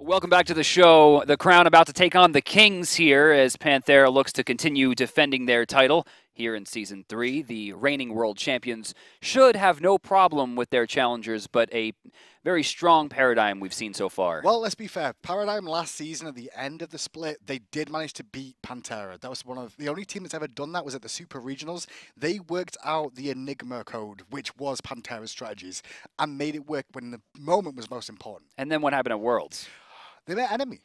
Welcome back to the show. The Crown about to take on the Kings here as Panthera looks to continue defending their title. Here in Season 3, the reigning world champions should have no problem with their challengers, but a very strong Paradigm we've seen so far. Well, let's be fair. Paradigm last season at the end of the split, they did manage to beat Panthera. That was one of the only team that's ever done that was at the Super Regionals. They worked out the Enigma code, which was Panthera's strategies, and made it work when the moment was most important. And then what happened at Worlds? They met enemy.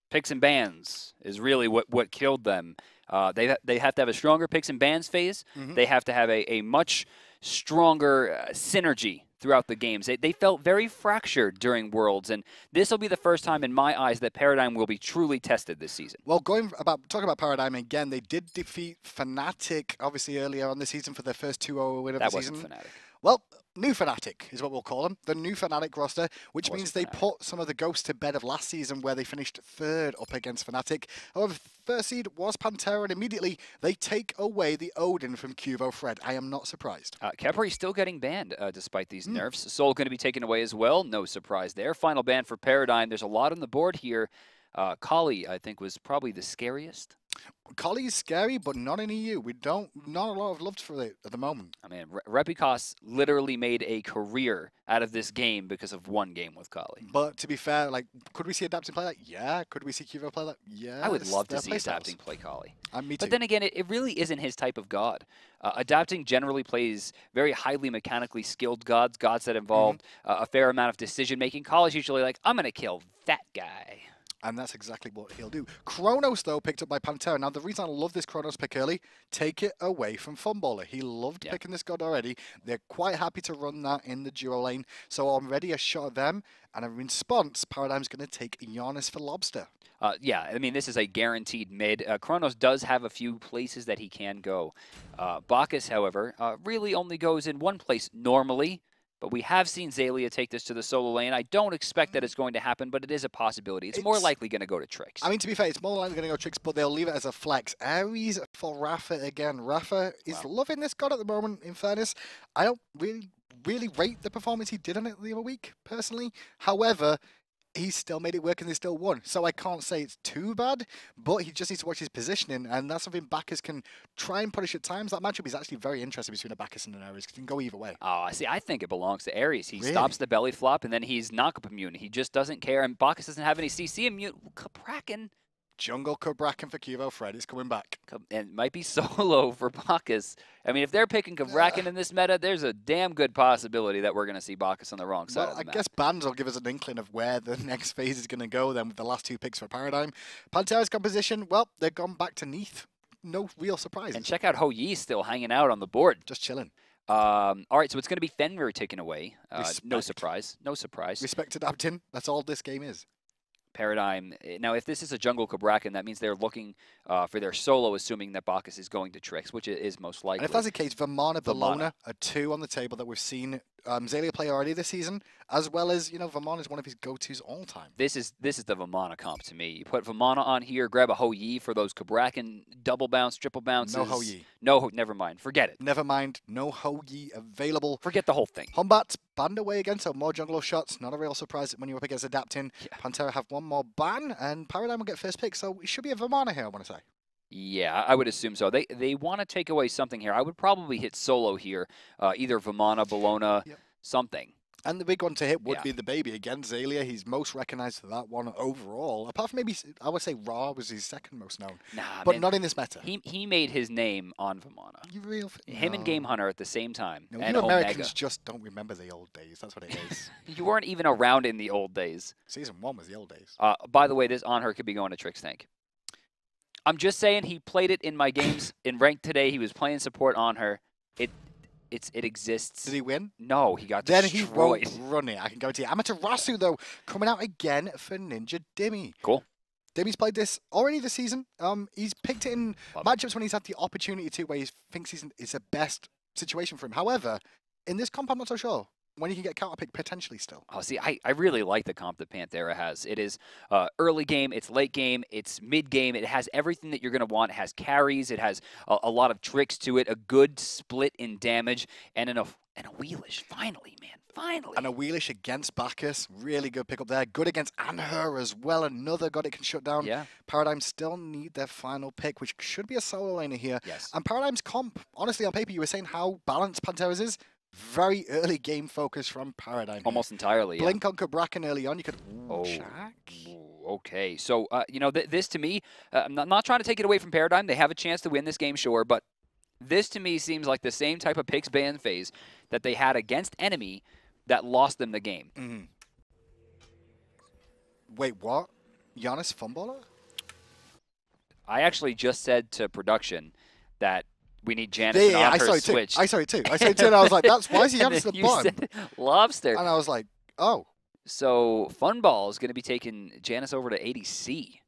Picks and bans is really what killed them. They have to have a stronger picks and bans phase. They have to have a much stronger synergy throughout the games. They felt very fractured during Worlds, and this will be the first time in my eyes that Paradigm will be truly tested this season. Well, talking about Paradigm again, they did defeat Fnatic, obviously, earlier on this season for their first 2-0 win of the season. That wasn't Fnatic. Well, new Fnatic is what we'll call them. The new Fnatic roster, which means they put some of the ghosts to bed of last season where they finished third up against Fnatic. However, first seed was Panthera, and immediately they take away the Odin from QvoFred. I am not surprised. Kepri still getting banned despite these nerfs. Soul going to be taken away as well. No surprise there. Final ban for Paradigm. There's a lot on the board here. Kali, I think, was probably the scariest. Kali is scary, but not in EU. Not a lot of love for it at the moment. I mean, Repicos literally made a career out of this game because of one game with Kali. But to be fair, like, could we see Adapting play that? Yeah. Could we see Qvo play that? Yeah. I would love to see Adapting play Kali. Me too. But then again, it really isn't his type of god. Adapting generally plays very highly mechanically skilled gods that involved a fair amount of decision-making. Kali's usually like, I'm going to kill that guy. And that's exactly what he'll do. Chronos, though, picked up by Panthera. Now, the reason I love this Chronos pick early, take it away from Funballer. He loved picking this god already. They're quite happy to run that in the duo lane. So already a shot at them. And in response, Paradigm's going to take Janus for Lawbster. Yeah, I mean, this is a guaranteed mid. Chronos does have a few places that he can go. Bacchus, however, really only goes in one place normally. But we have seen Xaliea take this to the solo lane. I don't expect that it's going to happen, but it is a possibility. It's more likely going to go to Trix. I mean, to be fair, it's more likely going to go Trix, but they'll leave it as a flex. Ares for iRaffer again. iRaffer is loving this god at the moment, in fairness. I don't really rate the performance he did on it the other week, personally. However, he still made it work and they still won. So I can't say it's too bad, but he just needs to watch his positioning, and that's something Bacchus can try and punish at times. That matchup is actually very interesting between a Bacchus and an Ares. It can go either way. Oh, see, I think it belongs to Ares. He stops the belly flop, and then he's knockup immune. He just doesn't care, and Bacchus doesn't have any CC immune. Cabrakan. Jungle Cabrakan for QvoFred is coming back. And it might be solo for Bacchus. I mean, if they're picking Cabrakan in this meta, there's a damn good possibility that we're going to see Bacchus on the wrong side of the map. I guess bans will give us an inkling of where the next phase is going to go then with the last two picks for Paradigm. Panthera's composition, well, they've gone back to Neith. No real surprises. And check out Ho-Yi still hanging out on the board. Just chilling. All right, so it's going to be Fenrir taken away. No surprise. No surprise. Respect Adapting. That's all this game is. Paradigm. Now, if this is a jungle Cabrakan, that means they're looking for their solo, assuming that Bacchus is going to Trix, which is most likely. And if that's the case, Vamana, Bologna are two on the table that we've seen Xaliea play already this season, as well as, Vamana is one of his go-tos all time. This is the Vamana comp to me. You put Vamana on here, grab a Ho-Yi for those Cabrakan double bounce, triple bounces. No Ho-Yi. No, never mind. Forget it. Never mind. No Ho-Yi available. Forget the whole thing. Humbat's banned away again, so more jungle shots. Not a real surprise when you're up against Adapting. Yeah. Panthera have one more ban, and Paradigm will get first pick, so it should be a Vamana here, I want to say. Yeah, I would assume so. They want to take away something here. I would probably hit solo here, either Vamana, Bologna, something. And the big one to hit would be the baby again, Xaliea. He's most recognized for that one overall. Apart from maybe, I would say Ra was his second most known. Nah, but man, not in this meta. He made his name on Vamana. Him and Game Hunter at the same time. No, you Americans just don't remember the old days. That's what it is. You weren't even around in the old days. Season 1 was the old days. By the way, this Anhur could be going to Trixtank. I'm just saying he played it in my games in ranked today. He was playing support on her. It exists. Did he win? No, he got destroyed. Then he won't run it, I can guarantee. Amaterasu, though, coming out again for Ninja Dimi. Cool. Dimi's played this already this season. He's picked it in matchups when he's had the opportunity to, where he thinks it's the best situation for him. However, in this comp, I'm not so sure. When you can get counter pick potentially still. Oh, see, I really like the comp that Panthera has. It is early game, it's late game, it's mid game. It has everything that you're going to want. It has carries, it has a lot of tricks to it, a good split in damage, and And Awilix, finally, man, finally. And Awilix against Bacchus, really good pickup there. Good against Anhur as well, another god it can shut down. Yeah. Paradigm still need their final pick, which should be a solo laner here. Yes. And Paradigm's comp, honestly, on paper, you were saying how balanced Panthera's is. Very early game focus from Paradigm. Almost entirely, yeah. Blink on Cabrakan early on, you could... Oh, Chaac? Okay. So, you know, this to me, I'm not trying to take it away from Paradigm. They have a chance to win this game, sure, but this to me seems like the same type of picks ban phase that they had against Enemy that lost them the game. Mm-hmm. Wait, what? Janus Funballer? I actually just said to production that we need Janus and Anhur switched. I saw it too. I saw it too, and I was like, "Why is Janus at the bottom?" Lawbster. And I was like, "Oh." So Funball is going to be taking Janus over to ADC.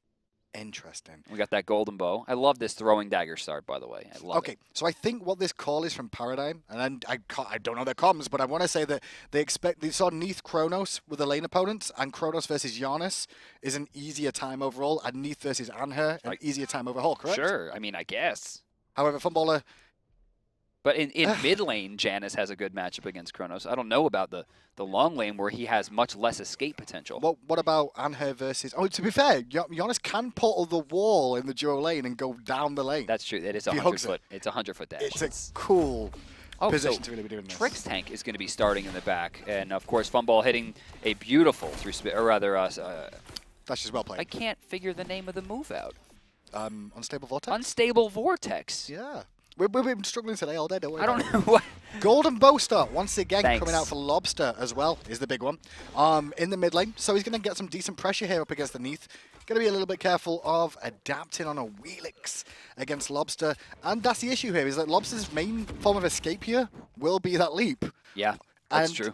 Interesting. We got that golden bow. I love this throwing dagger start, by the way. I love it. Okay, so I think what this call is from Paradigm, and I don't know their comms, but I want to say that they saw Neith Chronos with the lane opponents, and Chronos versus Janus is an easier time overall, and Neith versus Anhur an easier time overall, correct? Sure. I mean, I guess. However, Funballer... But in mid lane, Janus has a good matchup against Chronos. I don't know about the long lane where he has much less escape potential. What about Anhur versus... Oh, to be fair, Janus can portal the wall in the duo lane and go down the lane. That's true. It is a 100-foot. It's a 100-foot dash. It's a cool position to really be doing this. Trixtank is going to be starting in the back, and of course, Funball hitting a beautiful That's just well played. I can't figure the name of the move out. Unstable Vortex? Unstable Vortex. Yeah. We've been struggling today all day, don't we? I don't know what. Golden Bow start, once again, Thanks. coming out for Lawbster as well, is the big one. In the mid lane, so he's going to get some decent pressure here up against the Neith. Going to be a little bit careful of adapting on Awilix against Lawbster. And that's the issue here, is that Lobster's main form of escape here will be that leap. Yeah, that's true.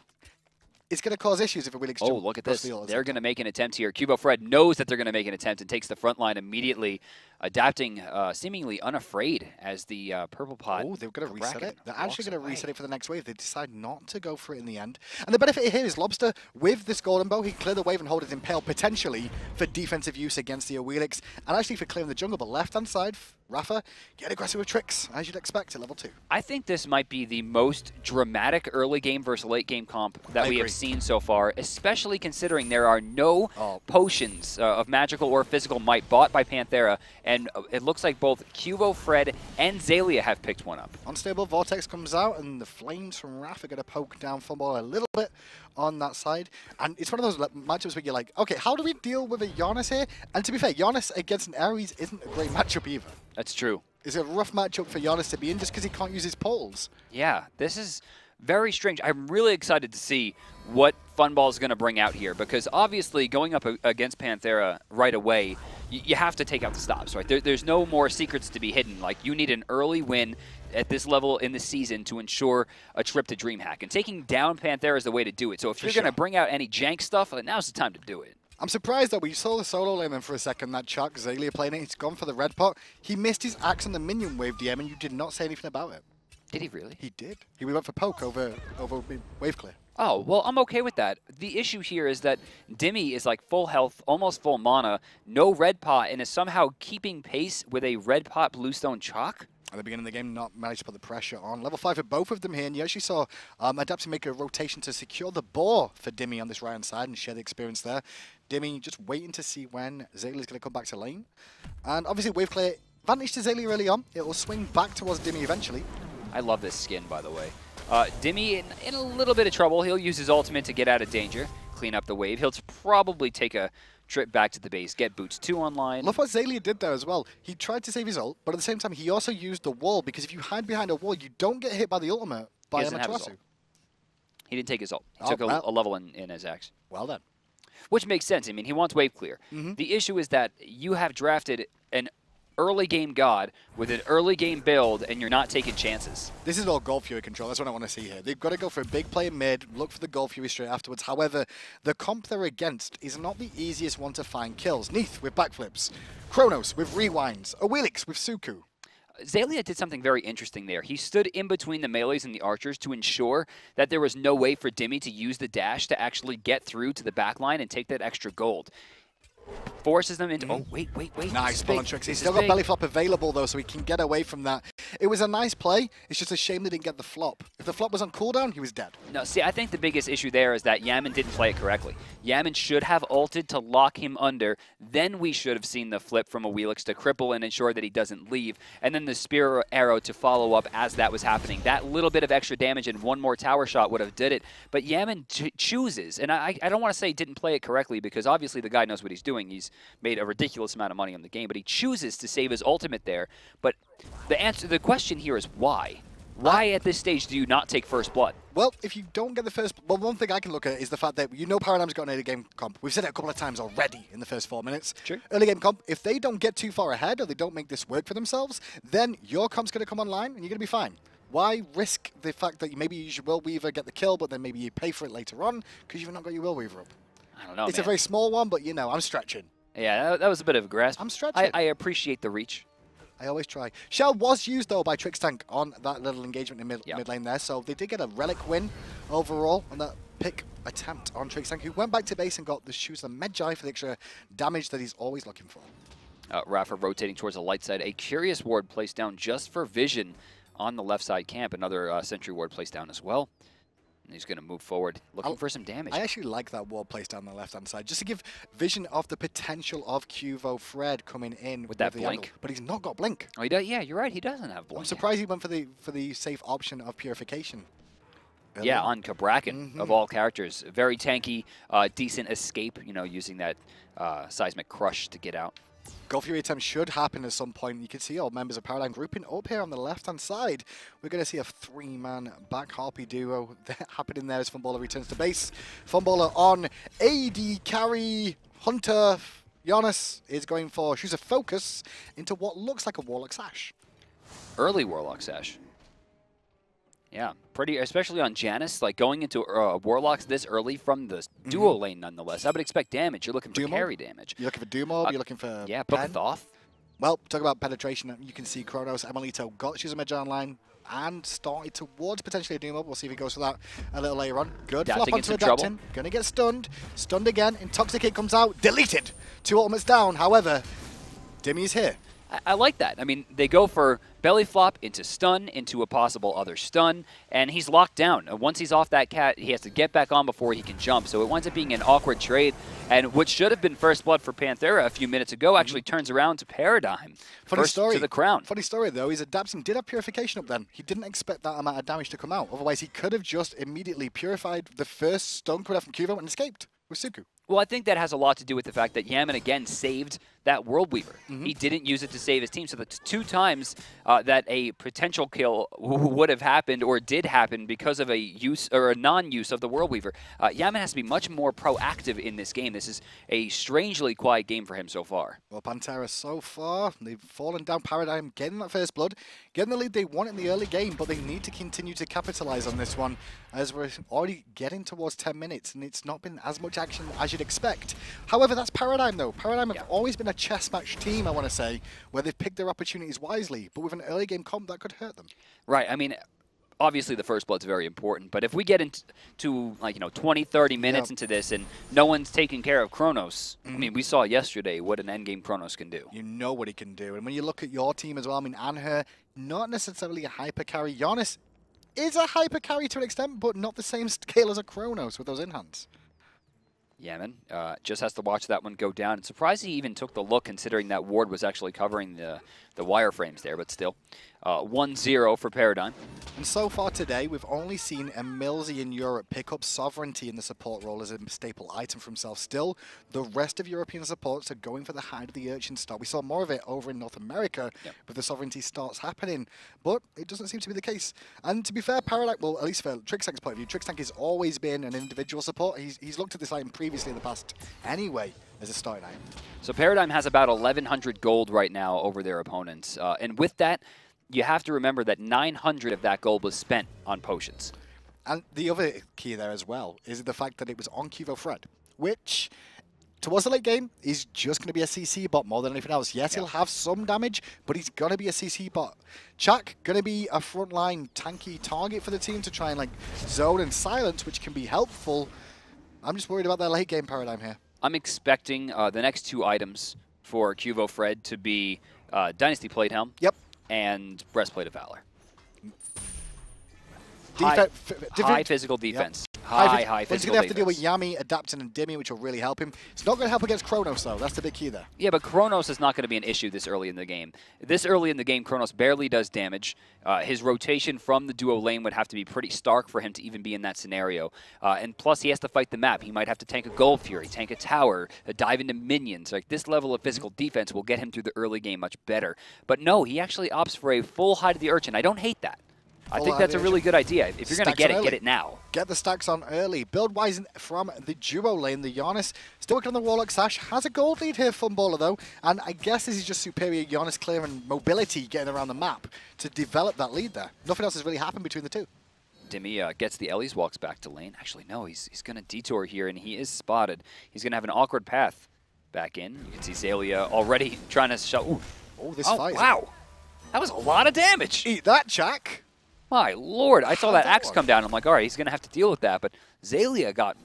It's going to cause issues if Awilix Oh, look at this. They're going to make an attempt here. QvoFred knows that they're going to make an attempt and takes the front line immediately, adapting seemingly unafraid as the purple pot. Oh, they're going to reset it. They're actually going to reset it for the next wave. They decide not to go for it in the end. And the benefit here is Lawbster, with this golden bow, he clear the wave and hold it impale potentially for defensive use against the Awilix, and actually for clearing the jungle. But left-hand side, iRaffer, get aggressive with tricks, as you'd expect at level 2. I think this might be the most dramatic early game versus late game comp that we have seen so far, especially considering there are no potions of magical or physical might bought by Panthera, and it looks like both QvoFred and Xaliea have picked one up. Unstable Vortex comes out, and the flames from Raph are going to poke down Funballer a little bit on that side. And it's one of those matchups where you're like, okay, how do we deal with a Janus here? And to be fair, Janus against an Ares isn't a great matchup either. That's true. It's a rough matchup for Janus to be in just because he can't use his poles. Yeah, this is very strange. I'm really excited to see what Funball is going to bring out here, because obviously going up against Panthera right away, you have to take out the stops, right? There's no more secrets to be hidden. Like, you need an early win at this level in the season to ensure a trip to DreamHack, and taking down Panthera is the way to do it. So if you're going to bring out any jank stuff, now's the time to do it. I'm surprised that we saw the solo lane then for a second, that Chaac Xaliea playing it. He's gone for the red pot. He missed his axe on the minion wave DM, and you did not say anything about it. Did he really? He did. He went for poke over wave clear. Oh, well, I'm okay with that. The issue here is that Dimi is like full health, almost full mana, no red pot, and is somehow keeping pace with a red pot bluestone Chaac. At the beginning of the game, not managed to put the pressure on. Level 5 for both of them here, and you actually saw Adaptive make a rotation to secure the boar for Dimi on this right-hand side and share the experience there. Dimi just waiting to see when Xaliea is going to come back to lane. And obviously, wave clear advantage to Xaliea early on. It will swing back towards Dimi eventually. I love this skin, by the way. Dimi in a little bit of trouble. He'll use his ultimate to get out of danger, clean up the wave. He'll probably take a trip back to the base, get Boots 2 online. Love what Xaliea did there as well. He tried to save his ult, but at the same time, he also used the wall, because if you hide behind a wall, you don't get hit by the ultimate by Amaterasu. He didn't take his ult. He took a level in his axe. Well done. Which makes sense. I mean, he wants wave clear. The issue is that you have drafted an early game god with an early game build, and you're not taking chances. This is all Gold Fury control. That's what I want to see here. They've got to go for a big play mid, look for the Gold Fury straight afterwards. However, the comp they're against is not the easiest one to find kills. Neith with backflips, Chronos with rewinds, Awilix with Suku. Xaliea did something very interesting there. He stood in between the melees and the archers to ensure that there was no way for Dimi to use the dash to actually get through to the back line and take that extra gold. forces them into... Oh, wait. Nice pull on Trix. He's still got belly flop available, though, so he can get away from that. It was a nice play. It's just a shame they didn't get the flop. If the flop was on cooldown, he was dead. No, see, I think the biggest issue there is that Yammyn didn't play it correctly. Yammyn should have ulted to lock him under. Then we should have seen the flip from Awilix to cripple and ensure that he doesn't leave. And then the spear arrow to follow up as that was happening. That little bit of extra damage and one more tower shot would have did it. But Yammyn chooses, and I don't want to say he didn't play it correctly because obviously the guy knows what he's doing. He's made a ridiculous amount of money on the game, but he chooses to save his ultimate there. But the question here is why? Why at this stage do you not take first blood? Well, if you don't get the first... Well, one thing I can look at is the fact that you know Paradigm's got an early game comp. We've said it a couple of times already in the first 4 minutes. True. Early game comp, if they don't get too far ahead or they don't make this work for themselves, then your comp's going to come online and you're going to be fine. Why risk the fact that maybe you use your Will Weaver, get the kill, but then maybe you pay for it later on because you've not got your Will Weaver up? I don't know, It's a very small one, but, you know, I'm stretching. Yeah, that was a bit of a grasp. I'm stretching. I appreciate the reach. I always try. Shell was used, though, by Trixtank on that little engagement in mid lane there, so they did get a relic win overall on that pick attempt on Trixtank, who went back to base and got the shoes of Medjai for the extra damage that he's always looking for. iRaffer rotating towards the light side. A curious ward placed down just for vision on the left side camp. Another sentry ward placed down as well. And he's going to move forward, looking for some damage. I actually like that wall placed down the left-hand side, just to give vision of the potential of QvoFred coming in with that blink. Angle. But he's not got blink. Oh, he does. Yeah, you're right. He doesn't have blink. I'm surprised he went for the safe option of purification. Earlier. Yeah, on Cabrakan of all characters, very tanky, decent escape. You know, using that seismic crush to get out. Goal Fury attempt should happen at some point. You can see all members of Paradigm grouping up here on the left-hand side. We're going to see a 3-man back harpy duo happening there as Funballer returns to base. Funballer on AD carry. Hunter Janus is going for Shoes of Focus into what looks like a Warlock Sash. Early Warlock Sash. Yeah, pretty, especially on Janus, like going into Warlocks this early from the duo lane nonetheless. I would expect damage. You're looking for carry damage. You're looking for Doom you're looking for Book of Thoth. Well, talk about penetration. You can see Chronos, emilitoo got Shoes of Medjai online and started towards potentially a Doom. We'll see if he goes for that a little later on. Good flop onto Adapting. Gonna get stunned. Stunned again. Intoxicate comes out. Deleted. 2 ultimates down. However, Dimi's here. I like that. I mean, they go for belly flop into stun, into a possible other stun, and he's locked down. Once he's off that cat, he has to get back on before he can jump. So it winds up being an awkward trade. And what should have been first blood for Panthera a few minutes ago actually turns around to Paradigm. Funny story. To the crown. Funny story, though, is Adapting did have purification up then. He didn't expect that amount of damage to come out. Otherwise, he could have just immediately purified the first stun coming out from Cuvo and escaped with Suku. Well, I think that has a lot to do with the fact that Yammyn, again, saved that World Weaver. He didn't use it to save his team, so that's 2 times that a potential kill would have happened or did happen because of a use or a non-use of the World Weaver. Yammyn has to be much more proactive in this game. This is a strangely quiet game for him so far. Well, Panthera so far, they've fallen down Paradigm, getting that first blood, getting the lead they want in the early game, but they need to continue to capitalize on this one as we're already getting towards 10 minutes, and it's not been as much action as you'd expect. However, that's Paradigm, though. Paradigm have always been a chess match team, I want to say, where they've picked their opportunities wisely, but with an early game comp, that could hurt them. Right. I mean, obviously the first blood's very important, but if we get into, like, you know, 20, 30 minutes into this and no one's taking care of Chronos, I mean, we saw yesterday what an endgame Chronos can do. You know what he can do. And when you look at your team as well, I mean, Anhur, not necessarily a hyper carry. Janus is a hyper carry to an extent, but not the same scale as a Chronos with those in-hands. Yammyn just has to watch that one go down. And surprised he even took the look, considering that ward was actually covering the wireframes there, but still. 1-0 for Paradigm. And so far today, we've only seen Emilzy in Europe pick up sovereignty in the support role as a staple item for himself. Still, the rest of European supports are going for the Hide of the Urchin start. We saw more of it over in North America with the sovereignty starts happening, but it doesn't seem to be the case. And to be fair, Paradigm, well, at least for Trixtank's point of view, Trixtank has always been an individual support. He's looked at this item previously in the past anyway as a starting item. So Paradigm has about 1,100 gold right now over their opponents. And with that, you have to remember that 900 of that gold was spent on potions. And the other key there as well is the fact that it was on QvoFred, which towards the late game is just going to be a CC bot more than anything else. Yes, he'll have some damage, but he's going to be a CC bot. Chaac going to be a frontline tanky target for the team to try and like zone and silence, which can be helpful. I'm just worried about their late game Paradigm here. I'm expecting the next 2 items for QvoFred to be Dynasty Plate Helm and Breastplate of Valor. High physical defense. Yep. High physical defense. He's going to have to deal with Yammyn, Adapting, and Dimi, which will really help him. It's not going to help against Chronos, though. That's the big key there. Yeah, but Chronos is not going to be an issue this early in the game. This early in the game, Chronos barely does damage. His rotation from the duo lane would have to be pretty stark for him to even be in that scenario. And plus, he has to fight the map. He might have to tank a Gold Fury, tank a tower, dive into minions. Like, this level of physical defense will get him through the early game much better. But no, he actually opts for a full Hide of the Urchin. I don't hate that. I think that's a really good idea. If you're going to get it now. Get the stacks on early. Build-wise from the duo lane, the Janus still working on the Warlock Sash. Has a gold lead here, Funballer, though. And I guess this is just superior Janus clear and mobility getting around the map to develop that lead there. Nothing else has really happened between the two. Dimi gets the Ellie's, walks back to lane. Actually, no, he's going to detour here, and he is spotted. He's going to have an awkward path back in. You can see Xaliea already trying to shut. Oh, this fight. Wow. That was a lot of damage. Eat that, Chaac. My lord, I saw that axe come down. I'm like, all right, he's going to have to deal with that. But Xaliea got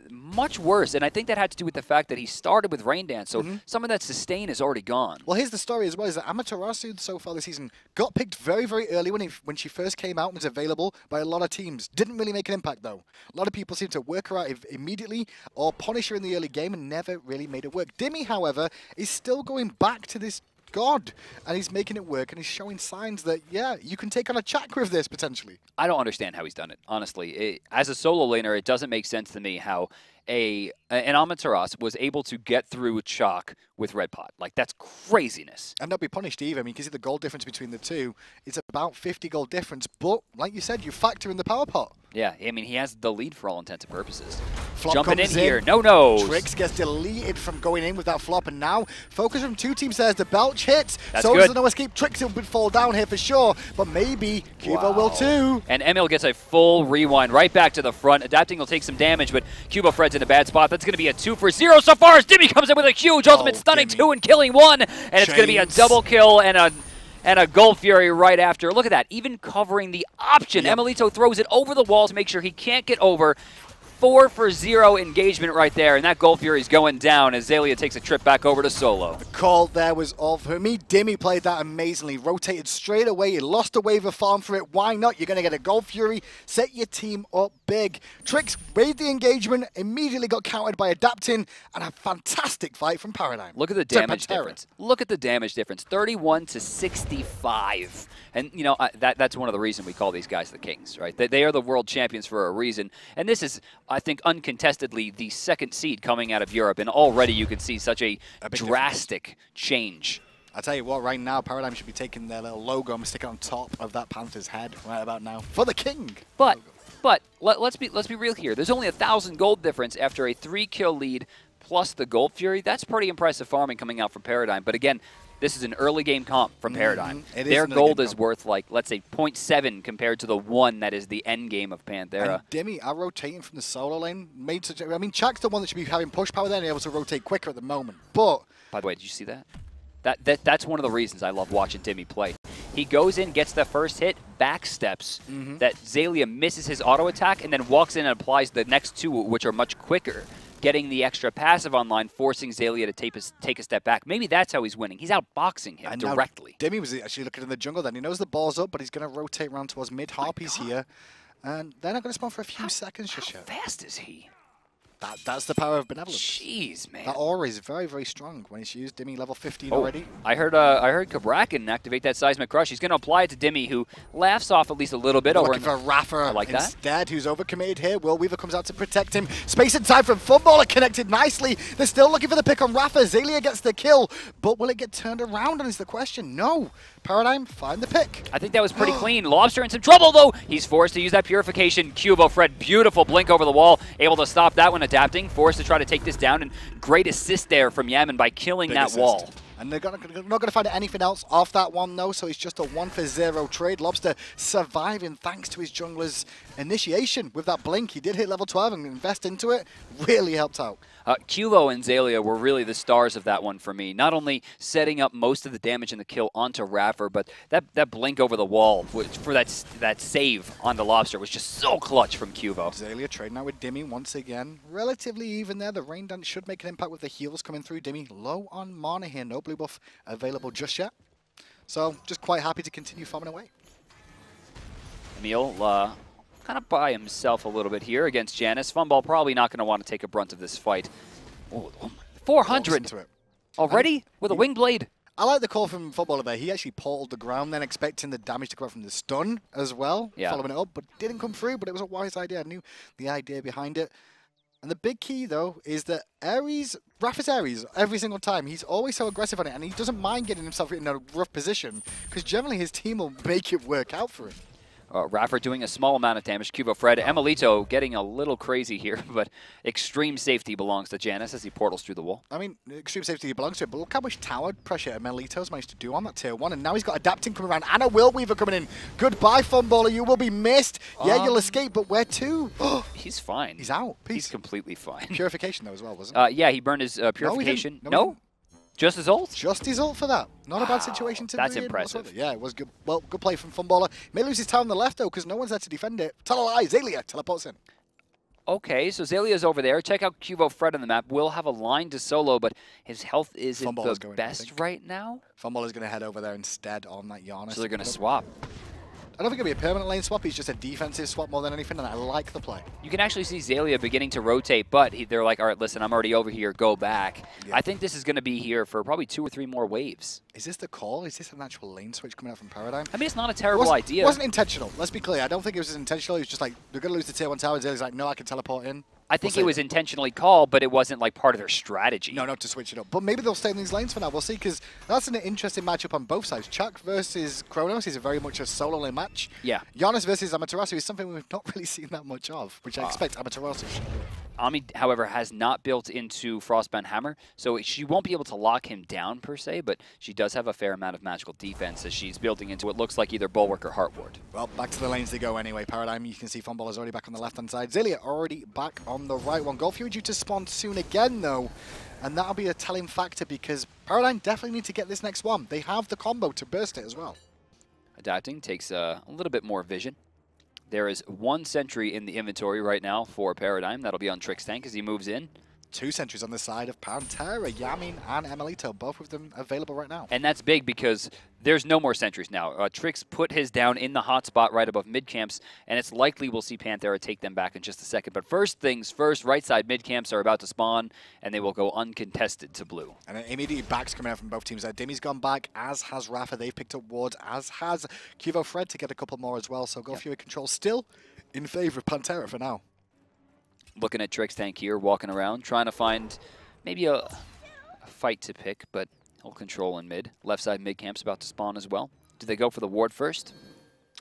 much worse, and I think that had to do with the fact that he started with Rain Dance, so some of that sustain is already gone. Well, here's the story as well, is that Amaterasu so far this season got picked very, very early when she first came out and was available by a lot of teams. Didn't really make an impact, though. A lot of people seem to work her out immediately or punish her in the early game and never really made it work. Dimi, however, is still going back to this god, and he's making it work, and he's showing signs that, yeah, you can take on a Chaac with this, potentially. I don't understand how he's done it, honestly. As a solo laner, it doesn't make sense to me how an Amaterasu was able to get through Chaac with Red Pot. Like, that's craziness. And not be punished either. I mean, you can see the gold difference between the two. It's about 50 gold difference, but, like you said, you factor in the power pot. Yeah, I mean, he has the lead for all intents and purposes. Flop Jumping in comes here, no. Trix gets deleted from going in with that flop, and now focus from 2 teams there as the belch hits. That's so good. There's no escape. Trix would fall down here for sure, but maybe Cubo will too. And Emil gets a full rewind right back to the front. Adapting will take some damage, but QvoFred's in a bad spot. That's going to be a 2 for 0 so far as Dimi comes in with a huge ultimate stunning Dimi. 2 and killing 1. And it's going to be a double kill and a Gold Fury right after. Look at that, even covering the option. Yep. Emilitoo throws it over the wall to make sure he can't get over. 4 for 0 engagement right there, and that Gold Fury is going down as Xaliea takes a trip back over to solo. The call there was all for me. Dimi played that amazingly. Rotated straight away. He lost a wave of farm for it. Why not? You're going to get a Gold Fury. Set your team up big. Trix waived the engagement, immediately got countered by Adapting, and a fantastic fight from Paradigm. Look at the damage difference. Look at the damage difference. 31 to 65. And, you know, that's one of the reasons we call these guys the Kings, right? They are the world champions for a reason. And this is, I think, uncontestedly the 2nd seed coming out of Europe. And already you can see such a drastic change. I'll tell you what, right now, Paradigm should be taking their little logo and stick it on top of that Panther's head right about now for the King. But let's be real here. There's only 1,000 gold difference after a 3-kill lead plus the Gold Fury. That's pretty impressive farming coming out from Paradigm. But again, this is an early game comp from Paradigm. Their gold is worth, like, let's say 0.7 compared to the 1 that is the end game of Panthera. And Dimi are rotating from the solo lane. I mean, Chaac's the one that should be having push power there and able to rotate quicker at the moment. But by the way, did you see that? That's one of the reasons I love watching Dimi play. He goes in, gets the first hit, backsteps, that Xaliea misses his auto attack, and then walks in and applies the next 2, which are much quicker, getting the extra passive online, forcing Xaliea to take a step back. Maybe that's how he's winning. He's outboxing him directly. Dimi was actually looking in the jungle then. He knows the ball's up, but he's going to rotate around towards mid. Harpies here. And they're not going to spawn for a few seconds just yet. How fast is he? That's the power of Benevolence. Jeez, man. That aura is very, very strong when it's used. Dimi level 15 already. I heard Cabrakan activate that Seismic Crush. He's going to apply it to Dimi, who laughs off at least a little bit. Looking for iRaffer like instead, who's overcommitted here. Will Weaver comes out to protect him. Space and time from Funballer connected nicely. They're still looking for the pick on Raffer. Xaliea gets the kill, but will it get turned around? And is the question. No. Paradigm, find the pick. I think that was pretty clean. Lawbster in some trouble, though. He's forced to use that purification. QvoFred, beautiful blink over the wall. Able to stop that one. Adapting. Forced to try to take this down. And great assist there from Yammyn by killing that wall. And they're not going to find anything else off that one, though, so it's just a 1 for 0 trade. Lawbster surviving thanks to his jungler's initiation with that blink. He did hit level 12 and invest into it. Really helped out. Qvo and Xaliea were really the stars of that one for me. Not only setting up most of the damage in the kill onto iRaffer, but that blink over the wall for that save on the Lawbster was just so clutch from Qvo. Xaliea trading out with Dimi once again. Relatively even there. The Rain Dance should make an impact with the heals coming through. Dimi low on mana here. No blue buff available just yet. So just quite happy to continue farming away. Emil kind of by himself a little bit here against Janus. Funball probably not going to want to take a brunt of this fight. Oh, 400 already with a wing blade. I like the call from Funballer there. He actually portaled the ground, then expecting the damage to come out from the stun as well, following it up, but didn't come through. But it was a wise idea. I knew the idea behind it. And the big key, though, is that Raffer's Ares, every single time, he's always so aggressive on it, and he doesn't mind getting himself in a rough position, because generally his team will make it work out for him. iRaffer doing a small amount of damage. QvoFred, emilitoo getting a little crazy here, but extreme safety belongs to Janus as he portals through the wall. I mean, extreme safety belongs to it, but look how much tower pressure emilitoo's managed to do on that tier 1, and now he's got adapting coming around, and a Willweaver coming in. Goodbye, Funballer, you will be missed. Yeah, you'll escape, but where to? He's fine. He's out. Peace. He's completely fine. Purification, though, as well, wasn't it? Yeah, he burned his purification. No? Just his ult? Just his ult for that. Not a bad situation to be in. That's impressive. Yeah, it was good. Well, good play from Funballer. May lose his tower on the left, though, because no one's there to defend it. Tell a lie, Xaliea teleports in. Okay, so Xalia's over there. Check out QvoFred on the map. Will have a line to solo, but his health isn't the best right now. Funballer's going to head over there instead on that Janus. So they're going to swap. I don't think it'll be a permanent lane swap. He's just a defensive swap more than anything, and I like the play. You can actually see Xaliea beginning to rotate, but they're like, all right, listen, I'm already over here. Go back. Yeah. I think this is going to be here for probably 2 or 3 more waves. Is this the call? Is this an actual lane switch coming out from Paradigm? I mean, it's not a terrible idea. It wasn't intentional. Let's be clear. I don't think it was intentional. He was just like, they're going to lose the tier 1 tower. Xalia's like, no, I can teleport in. I think it was intentionally called, but it wasn't like part of their strategy. No, not to switch it up. But maybe they'll stay in these lanes for now. We'll see, because that's an interesting matchup on both sides. Chaac versus Chronos is very much a solo lane match. Yeah. Janus versus Amaterasu is something we've not really seen that much of, which I expect Amaterasu should do. Ami, however, has not built into Frostbound Hammer, so she won't be able to lock him down per se, but she does have a fair amount of magical defense as she's building into what looks like either Bulwark or Heart Ward. Well, back to the lanes they go anyway. Paradigm, you can see Funballer's already back on the left-hand side. Xaliea already back on the right one. Golfury due to spawn soon again, though, and that'll be a telling factor because Paradigm definitely need to get this next one. They have the combo to burst it as well. Adapting takes a little bit more vision. There is 1 sentry in the inventory right now for Paradigm. That'll be on Trixtank as he moves in. 2 sentries on the side of Panthera, Yammyn and emilitoo, both of them available right now. And that's big because there's no more sentries now. Trix put his down in the hot spot right above mid camps, and it's likely we'll see Panthera take them back in just a second. But first things first, right side mid camps are about to spawn, and they will go uncontested to blue. And immediately backs coming out from both teams there. Dimi's gone back, as has iRaffer. They've picked up wards, as has QvoFred to get a couple more as well. So Golfury control still in favor of Panthera for now. Looking at Trixtank here, walking around, trying to find maybe a fight to pick, but he'll control in mid. Left side mid camp's about to spawn as well. Do they go for the ward first?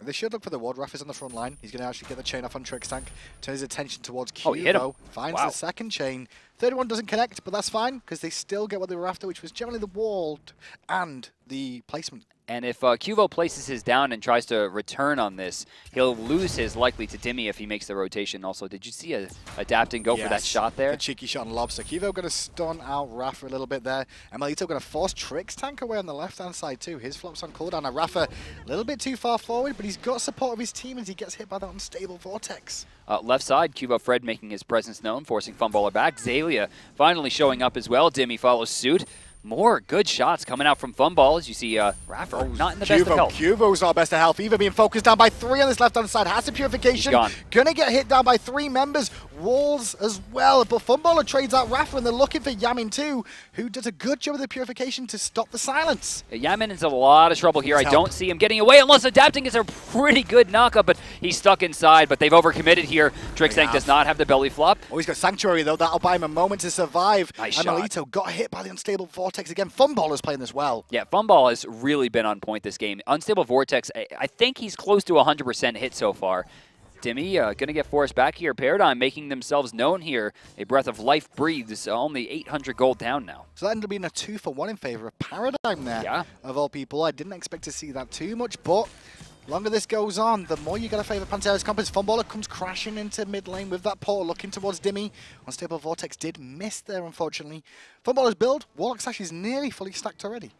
They should look for the ward. iRaffer's on the front line. He's going to actually get the chain off on Trixtank. Turn his attention towards Qvo. Oh, he hit him. Finds the second chain. Third one doesn't connect, but that's fine because they still get what they were after, which was generally the ward and the placement. And if Qvo places his down and tries to return on this, he'll lose his likely to Dimi if he makes the rotation. Also, did you see Adapting go for that shot there? The cheeky shot on Lawbster. Qvo going to stun out iRaffer a little bit there. emilitoo going to force Trixtank away on the left-hand side too. His flop's on cooldown. iRaffer a little bit too far forward, but he's got support of his team as he gets hit by that unstable vortex. Left side, QvoFred making his presence known, forcing Funballer back. Xaliea finally showing up as well. Dimi follows suit. More good shots coming out from Funball as you see iRaffer not in the best of health. Qvo's not best of health. Eva being focused down by 3 on this left-hand side. Has the purification. Gonna get hit down by 3 members. Walls as well. But Funballer trades out iRaffer and they're looking for Yammyn too, who does a good job of the purification to stop the silence. Yammyn is in a lot of trouble here. I don't see him getting away unless Adapting is a pretty good knockup, but he's stuck inside. But they've overcommitted here. Trixtank does not have the belly flop. Oh, he's got Sanctuary though. That'll buy him a moment to survive. Nice emilitoo shot. Got hit by the unstable vortex again. Funballer's playing this well. Yeah, Funball has really been on point this game. Unstable Vortex, I think he's close to 100% hit so far. Dimi going to get forced back here. Paradigm making themselves known here. A breath of life breathes. Only 800 gold down now. So that ended up being a 2-for-1 in favor of Paradigm there. Yeah. Of all people. I didn't expect to see that too much, but Longer this goes on, the more you got to favour Panthera's compass. Funballer comes crashing into mid lane with that portal, looking towards Dimi. Unstable Vortex did miss there, unfortunately. Funballer's build, Warlock Sash is nearly fully stacked already.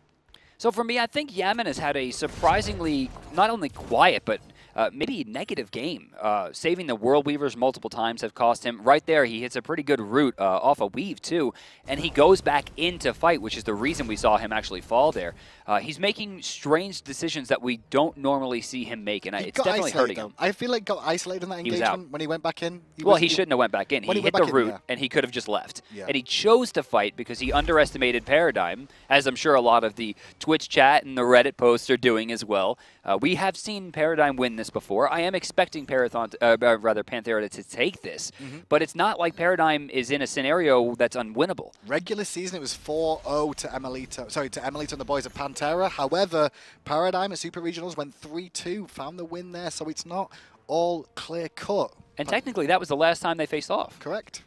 So for me, I think Yammyn has had a surprisingly, not only quiet, but maybe negative game. Saving the World Weavers multiple times have cost him. Right there, he hits a pretty good root off a weave, too. And he goes back into fight, which is the reason we saw him actually fall there. He's making strange decisions that we don't normally see him make, and it's definitely hurting him. I feel like got isolated in that engagement when he went back in. He shouldn't have went back in. He hit the root, and he could have just left. Yeah. And he chose to fight because he underestimated Paradigm, as I'm sure a lot of the Twitch chat and the Reddit posts are doing as well. We have seen Paradigm win this before. I am expecting Panthera to take this, but it's not like Paradigm is in a scenario that's unwinnable. Regular season, it was 4-0 to emilitoo. Sorry, to emilitoo and the boys of Panthera. However, Paradigm at Super Regionals went 3-2, found the win there, so it's not all clear cut. And technically, that was the last time they faced off. Correct.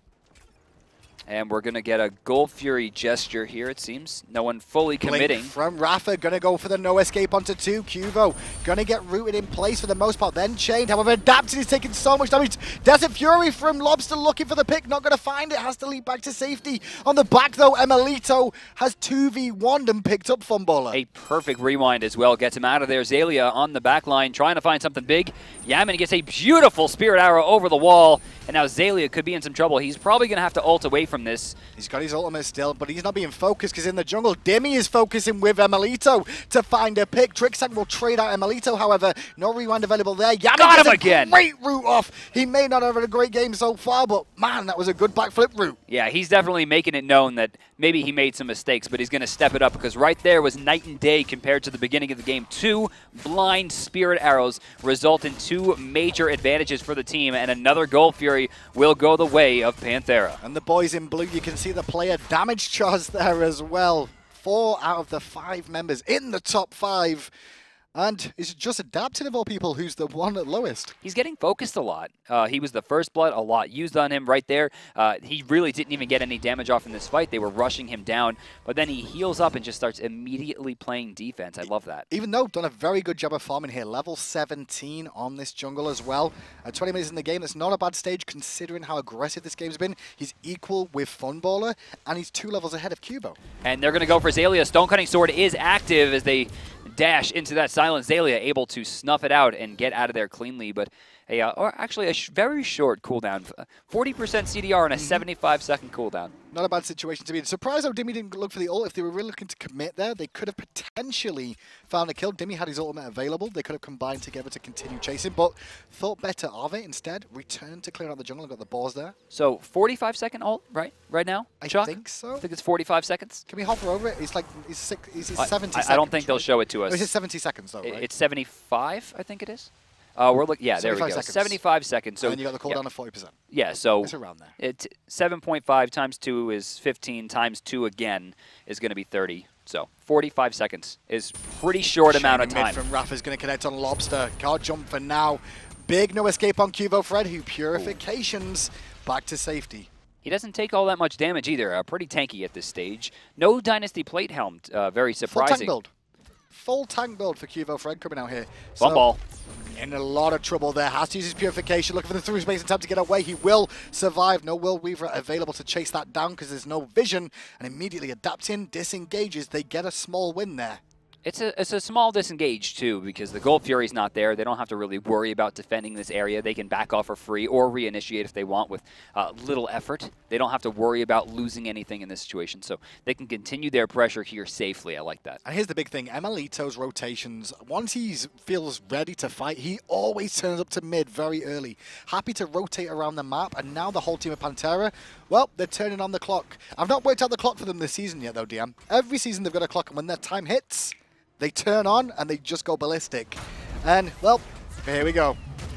And we're going to get a Gold Fury gesture here, it seems. No one fully committing. Blink from iRaffer, going to go for the no escape onto 2. Qvo going to get rooted in place for the most part, then chained. However, adapted, he's taking so much damage. Desert Fury from Lawbster looking for the pick, not going to find it, has to lead back to safety. On the back, though, emilitoo has 2v1'd and picked up Funballer. A perfect rewind as well, gets him out of there. Xaliea on the back line, trying to find something big. Yammyn gets a beautiful Spirit Arrow over the wall, and now Xaliea could be in some trouble. He's probably going to have to ult away from this. He's got his ultimate still, but he's not being focused because in the jungle, Dimi is focusing with emilitoo to find a pick. Trixtank will trade out emilitoo, however, no rewind available there. Yammyn got him again. Great route off. He may not have had a great game so far, but man, that was a good backflip route. Yeah, he's definitely making it known that maybe he made some mistakes, but he's going to step it up because right there was night and day compared to the beginning of the game. 2 blind Spirit Arrows result in 2 major advantages for the team, and another Gold Fury will go the way of Panthera. And the boys in blue, you can see the player damage charts there as well. 4 out of the 5 members in the top 5. And it's just adapted of all people who's the one at lowest. He's getting focused a lot. He was the first blood, a lot used on him right there. He really didn't even get any damage off in this fight. They were rushing him down, but then he heals up and just starts immediately playing defense. I love that. Even though done a very good job of farming here. Level 17 on this jungle as well. 20 minutes in the game, that's not a bad stage considering how aggressive this game's been. He's equal with Funballer, and he's 2 levels ahead of Qvo. And they're going to go for Xaliea. Stonecutting Sword is active as they dash into that silent. Xaliea able to snuff it out and get out of there cleanly, but or actually a very short cooldown. 40% CDR and a 75-second cooldown. Not a bad situation to be in. Surprised though Dimi didn't look for the ult. If they were really looking to commit there, they could have potentially found a kill. Dimi had his ultimate available. They could have combined together to continue chasing, but thought better of it. Instead, returned to clear out the jungle and got the balls there. So 45-second ult, right now? I Chaac? think so. I think it's 45 seconds. Can we hover over it? It's like, it's 70 seconds. I don't think they'll show it to us. Oh, it's 70 seconds though, right? It's 75, I think it is. We're looking. Yeah, there we go. Seconds. 75 seconds. So and you got the cooldown of 40%. Yeah, so it's around there. It's 7.5 times 2 is 15 times 2 again is going to be 30. So 45 seconds is pretty short amount of time. Mid from iRaffer's going to connect on Lawbster. Can't jump for now. Big no escape on QvoFred, who purifications back to safety. He doesn't take all that much damage either. Pretty tanky at this stage. No Dynasty Plate Helm. Very surprising. Full tank build. Full tank build for QvoFred coming out here. Funball. In a lot of trouble there. Has to use his purification. Looking for the through space and time to get away. He will survive. No World Weaver available to chase that down because there's no vision. And immediately adapting, disengages. They get a small win there. It's a small disengage, too, because the Gold Fury's not there. They don't have to really worry about defending this area. They can back off for free or reinitiate if they want with little effort. They don't have to worry about losing anything in this situation, so they can continue their pressure here safely. I like that. And here's the big thing. emilitoo's rotations, once he feels ready to fight, he always turns up to mid very early. Happy to rotate around the map, and now the whole team of Panthera, well, they're turning on the clock. I've not worked out the clock for them this season yet, though, DM. Every season they've got a clock, and when their time hits, they turn on and they just go ballistic. And, well, here we go.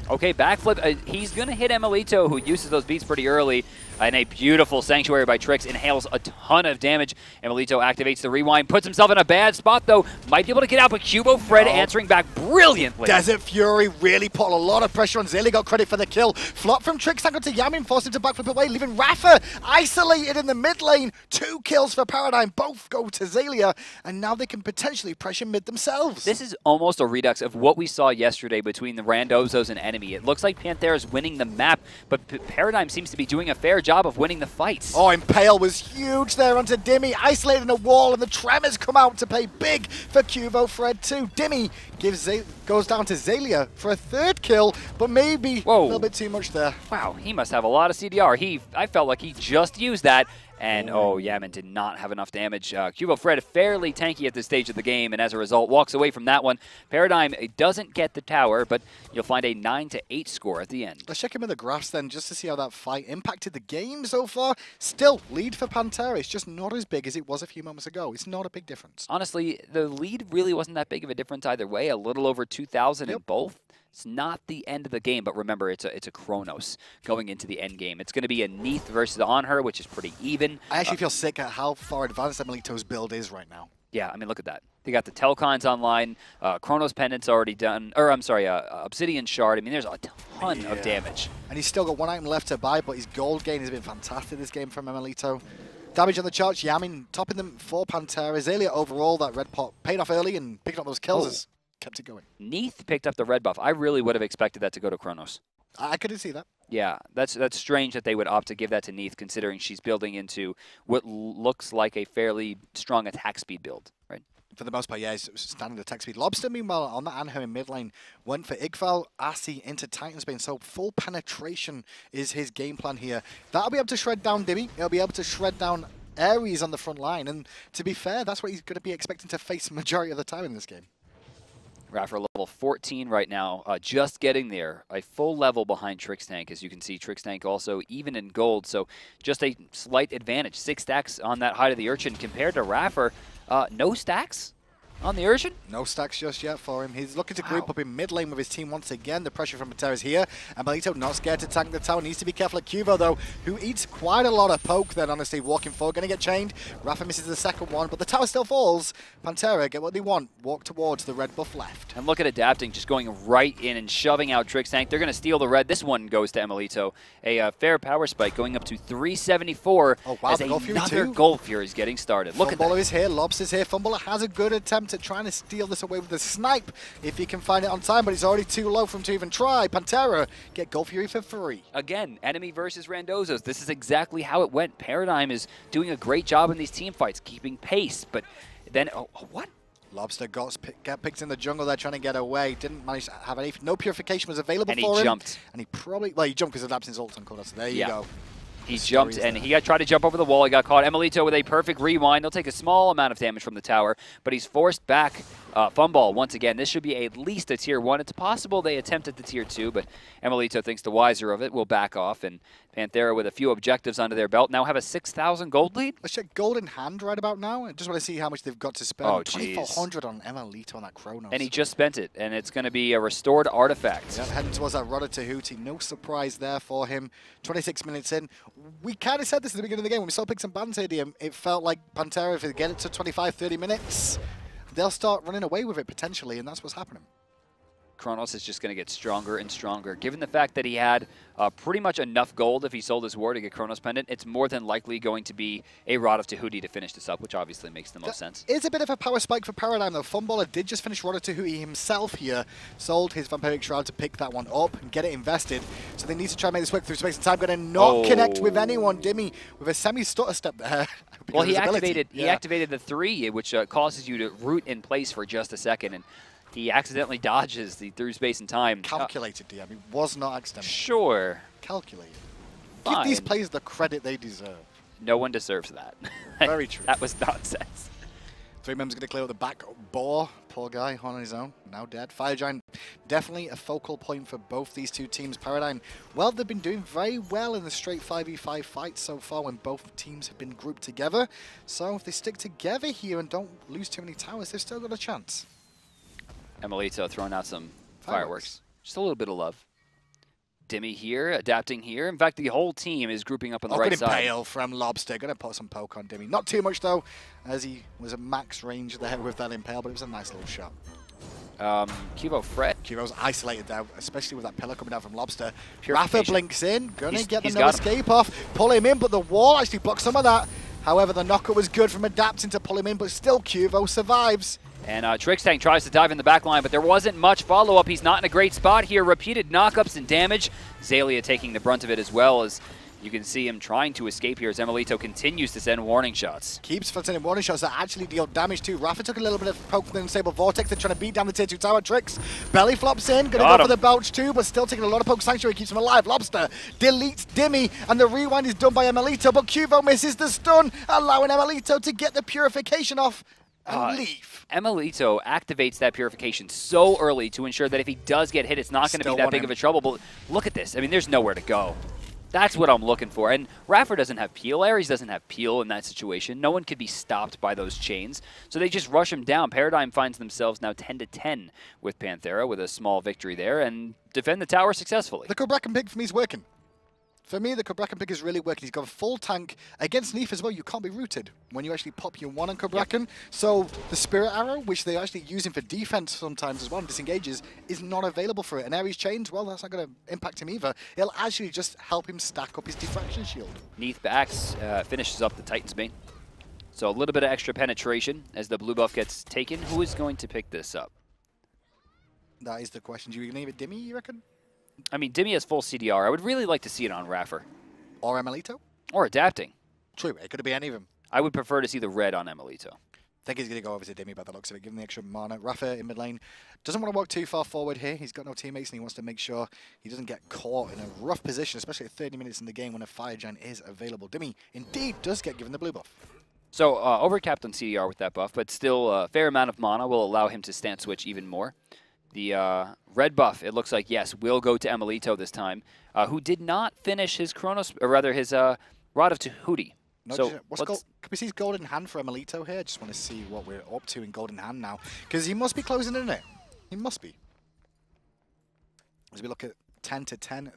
Okay, backflip. He's going to hit emilitoo, who uses those beats pretty early. And a beautiful Sanctuary by Trix inhales a ton of damage. emilitoo activates the rewind, puts himself in a bad spot though. Might be able to get out, but QvoFred answering back brilliantly. Desert Fury really put a lot of pressure on Xaliea, got credit for the kill. Flop from Trixtank onto Yammyn, forced him to backflip away, leaving iRaffer isolated in the mid lane. 2 kills for Paradigm, both go to Xaliea, and now they can potentially pressure mid themselves. This is almost a redux of what we saw yesterday between the Randozos and Enemy. It looks like Panthera's winning the map, but Paradigm seems to be doing a fair job of winning the fights. Oh, Impale was huge there onto Dimi, isolating a wall, and the Tremors come out to pay big for QvoFred too. Dimi goes down to Xaliea for a 3rd kill, but maybe a little bit too much there. Wow, he must have a lot of CDR. I felt like he just used that. And, Yammyn did not have enough damage. QvoFred fairly tanky at this stage of the game, and as a result, walks away from that one. Paradigm doesn't get the tower, but you'll find a 9-8 score at the end. Let's check in with the graphs then, just to see how that fight impacted the game so far. Still, lead for Panthera. It's just not as big as it was a few moments ago. It's not a big difference. Honestly, the lead really wasn't that big of a difference either way. A little over 2,000 in both. It's not the end of the game, but remember, it's a Chronos going into the end game. It's going to be a Neith versus Anhur, which is pretty even. I actually feel sick at how far advanced emilitoo's build is right now. Yeah, I mean, look at that. They got the Telcons online, Chronos Pendant's already done, or I'm sorry, Obsidian Shard. I mean, there's a ton of damage. And he's still got 1 item left to buy, but his gold gain has been fantastic this game from emilitoo. Damage on the charts, Yammyn topping them for Panthera. Xaliea overall, that red pot paid off early, and picking up those kills has kept it going. Neith picked up the red buff. I really would have expected that to go to Chronos. I couldn't see that. Yeah, that's strange that they would opt to give that to Neith, considering she's building into what looks like a fairly strong attack speed build, right? For the most part, yeah, it's standard attack speed. Lawbster, meanwhile, on that Anhur in mid lane, went for Igval, Asi into Titansbane, so full penetration is his game plan here. That'll be able to shred down Dimi. It'll be able to shred down Ares on the front line, and to be fair, that's what he's going to be expecting to face the majority of the time in this game. iRaffer level 14 right now, just getting there. A full level behind Trixtank, as you can see. Trixtank also even in gold, so just a slight advantage. 6 stacks on that Hide of the Urchin compared to iRaffer. No stacks on the Urchin? No stacks just yet for him. He's looking to group up in mid lane with his team once again. The pressure from Panthera is here. And emilitoo not scared to tank the tower. Needs to be careful at Cuvo, though, who eats quite a lot of poke then, honestly, walking forward. Going to get chained. iRaffer misses the second one, but the tower still falls. Panthera get what they want. Walk towards the red buff left. And look at adapting, just going right in and shoving out Trixtank. They're going to steal the red. This one goes to emilitoo. A fair power spike going up to 374 as another Gold Fury is getting started. Look at that. Funballer is here. Lawbster's here. Funballer has a good attempt at trying to steal this away with the snipe if he can find it on time, but it's already too low for him to even try. Panthera get Gold Fury for free. Again, enemy versus Randozos. This is exactly how it went. Paradigm is doing a great job in these team fights, keeping pace, but then, what? Lawbster got picked in the jungle there trying to get away. Didn't manage to have any. No purification was available for him. And he jumped. And he probably, well, he jumped because of Absence ult on Chronos. There you go. He jumped and he tried to jump over the wall. He got caught. emilitoo with a perfect rewind. He'll take a small amount of damage from the tower, but he's forced back. Funball once again. This should be at least a tier 1. It's possible they attempted the tier 2, but emilitoo thinks the wiser of it will back off. And Panthera, with a few objectives under their belt, now have a 6,000 gold lead. Let's check gold in hand right about now. I just want to see how much they've got to spend. Oh, 2,400 on emilitoo on that Chronos. And he just spent it, and it's going to be a restored artifact. Yeah, heading towards that Rodder Tahuti. No surprise there for him. 26 minutes in. We kind of said this at the beginning of the game. When we saw picks and bans here, it felt like Panthera, if they get it to 25, 30 minutes, they'll start running away with it potentially, and that's what's happening. Chronos is just going to get stronger and stronger. Given the fact that he had pretty much enough gold if he sold his war to get Chronos Pendant, it's more than likely going to be a Rod of Tahuti to finish this up, which obviously makes the most sense. It's a bit of a power spike for Paradigm, though. Funballer did just finish Rod of Tahuti himself here, sold his Vampiric Shroud to pick that one up and get it invested. So they need to try and make this work through space and time. Going to not connect with anyone. Dimi with a semi-stutter step there. Well, he activated the 3, which causes you to root in place for just a second, and he accidentally dodges the through space and time. Calculated, DM. It was not accidental. Sure. Calculated. Fine. Give these players the credit they deserve. No one deserves that. Very true. That was nonsense. 3 members going to clear up the back. Boar, poor guy, on his own, now dead. Fire Giant, definitely a focal point for both these two teams. Paradigm, well, they've been doing very well in the straight 5v5 fights so far when both teams have been grouped together. So if they stick together here and don't lose too many towers, they've still got a chance. emilitoo throwing out some fireworks. Just a little bit of love. Dimi here, adapting here. In fact, the whole team is grouping up on the right Good side. impale from Lawbster. Going to put some poke on Dimi. Not too much, though, as he was at max range there with that impale, but it was a nice little shot. QvoFred. Qvo's isolated there, especially with that pillar coming down from Lawbster. iRaffer blinks in, gonna get the no escape off, pull him in, but the wall actually blocks some of that. However, the knocker was good from adapting to pull him in, but still Qvo survives. And Trixtank tries to dive in the back line, but there wasn't much follow-up. He's not in a great spot here. Repeated knockups and damage. Xaliea taking the brunt of it as well, as you can see him trying to escape here as emilitoo continues to send warning shots. Keeps sending warning shots that actually deal damage too. iRaffer took a little bit of poke from the Unstable Vortex. They're trying to beat down the tier 2 tower. Trix belly flops in, gonna go for the belch too, but still taking a lot of poke. Sanctuary keeps him alive. Lawbster deletes Dimi, and the rewind is done by emilitoo, but Qvo misses the stun, allowing emilitoo to get the purification off and leave. emilitoo activates that purification so early to ensure that if he does get hit, it's not going to be that big of a trouble. But look at this. I mean, there's nowhere to go. That's what I'm looking for. And iRaffer doesn't have peel. Ares doesn't have peel in that situation. No one could be stopped by those chains. So they just rush him down. Paradigm finds themselves now 10-10 with Panthera with a small victory there and defend the tower successfully. The Cabrakan pick for me is working. For me, the Cabrakan pick is really working. He's got a full tank. Against Neith as well, you can't be rooted when you actually pop your one on Cabrakan. Yep. So the Spirit Arrow, which they're actually using for defense sometimes as well, and disengages, is not available for it. And Ares Chains, well, that's not going to impact him either. It'll actually just help him stack up his diffraction shield. Neith backs, finishes up the Titan's Bane. So a little bit of extra penetration as the blue buff gets taken. Who is going to pick this up? That is the question. Do you name it Dimi, you reckon? I mean, Dimi has full CDR. I would really like to see it on iRaffer. Or emilitoo? Or adapting. True, it could be any of them. I would prefer to see the red on emilitoo. I think he's going to go over to Dimi by the looks of it, give him the extra mana. iRaffer in mid lane doesn't want to walk too far forward here. He's got no teammates and he wants to make sure he doesn't get caught in a rough position, especially at 30 minutes in the game when a Fire Giant is available. Dimi indeed does get given the blue buff. So overcapped on CDR with that buff, but still a fair amount of mana will allow him to stance switch even more. The red buff, it looks like, yes, will go to emilitoo this time, who did not finish his Chronos, or rather his Rod of Tahuti. No, so can we see his Golden Hand for emilitoo here? I just want to see what we're up to in Golden Hand now, because he must be closing in it. He must be. As we look at 10-10.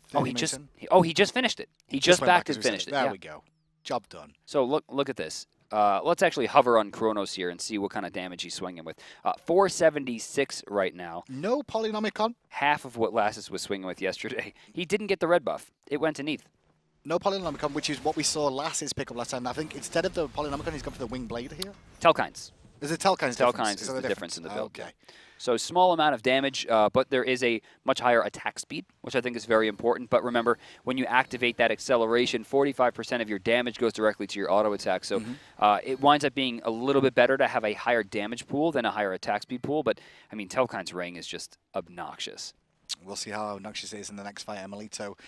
He just finished it. He just backed and finished it. There we go. Job done. So look at this. Let's actually hover on Chronos here and see what kind of damage he's swinging with. 476 right now. No Polynomicon. Half of what Lassus was swinging with yesterday. He didn't get the red buff. It went to Neith. No Polynomicon, which is what we saw Lassus pick up last time. I think instead of the Polynomicon, he's gone for the Wing Blade here. Telkines. Is it Telkines? Telkines is the difference in the build. Okay. So small amount of damage, but there is a much higher attack speed, which I think is very important. But remember, when you activate that acceleration, 45% of your damage goes directly to your auto attack. So it winds up being a little bit better to have a higher damage pool than a higher attack speed pool. But, I mean, Telkine's ring is just obnoxious. We'll see how obnoxious it is in the next fight, emilitoo.